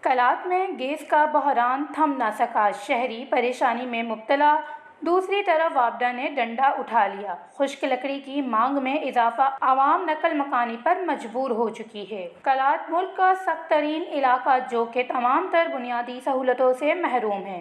کلات میں گیس کا بحران تھم نہ سکا، شہری پریشانی میں مبتلا۔ دوسری طرف وابڈا نے ڈنڈا اٹھا لیا، خشک لکڑی کی مانگ میں اضافہ، عوام نقل مکانی پر مجبور ہو چکی ہے۔ کلات ملک کا سخت ترین علاقہ جو کہ تمام تر بنیادی سہولتوں سے محروم ہے،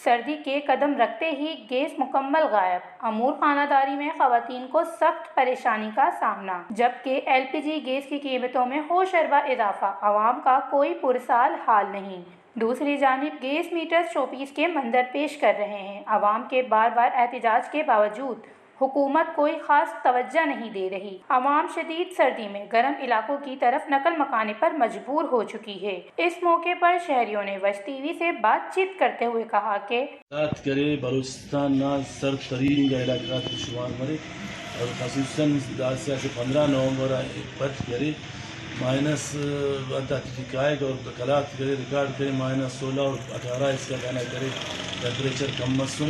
سردی کے قدم رکھتے ہی گیس مکمل غائب۔ امور خانہ داری میں خواتین کو سخت پریشانی کا سامنا، جبکہ ایل پی جی گیس کی قیمتوں میں ہوشربا اضافہ، عوام کا کوئی پرسال حال نہیں۔ دوسری جانب گیس میٹرز شوپیس کے منظر پیش کر رہے ہیں۔ عوام کے بار بار احتجاج کے باوجود حکومت کوئی خاص توجہ نہیں دے رہی۔ عوام شدید سردی میں گرم علاقوں کی طرف نقل مکانی پر مجبور ہو چکی ہے۔ اس موقع پر شہریوں نے وش ٹی وی سے بات چیت کرتے ہوئے کہا کہ بات کرے بلوچستان نا سرد ترین علاقات کے شمار مرے اور خصوصاً 10 سے 15 نومبر بچ کرے مائنس تحقیقائق اور کلات کرے ریکارڈ کرے -16 اور 18 اس کا کہنا کرے ٹیمپریچر کم مسوں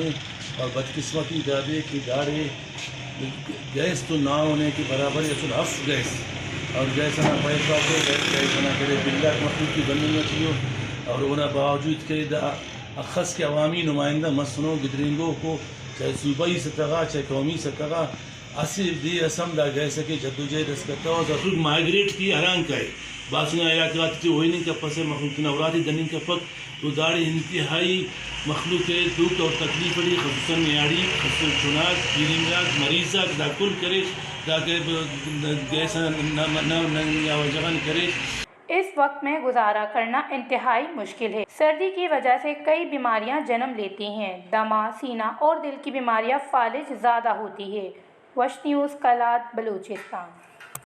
اور بدقسمتی زیادہ کہ گاڑی گیس تو نہ ہونے کے برابر یا پھر ہف گیس اور گیس نہ پیسہ کو گیس نہ کرے بلا مخلوق کی بننے میں چاہیے اور انہیں باوجود کہ اخص کے عوامی نمائندہ مسنوں گدرنگوں کو چاہے صوبائی سطح چاہے قومی سطح اسی دی اسم دا گئے سکے جدوجہد اس کرتا ہو ضرور مائگریٹ کی حران کا ہے باسنا علاقات کی ہوئی نہیں کا پس مخلوق نوراتی دنین کا پک تو داڑی انتہائی مخلوق ہے دکھ اور تکلیف پڑی خصوصاً معیاری خصوصاً چنات پیرنگات مریضہ دا کل کرے تاکہ گیس نہ وجہن کرے۔ اس وقت میں گزارا کرنا انتہائی مشکل ہے۔ سردی کی وجہ سے کئی بیماریاں جنم لیتی ہیں، دمہ، سینہ اور دل کی بیماریاں فالج زیادہ ہوتی ہے۔ وش نیوز، کلات، بلوچستان۔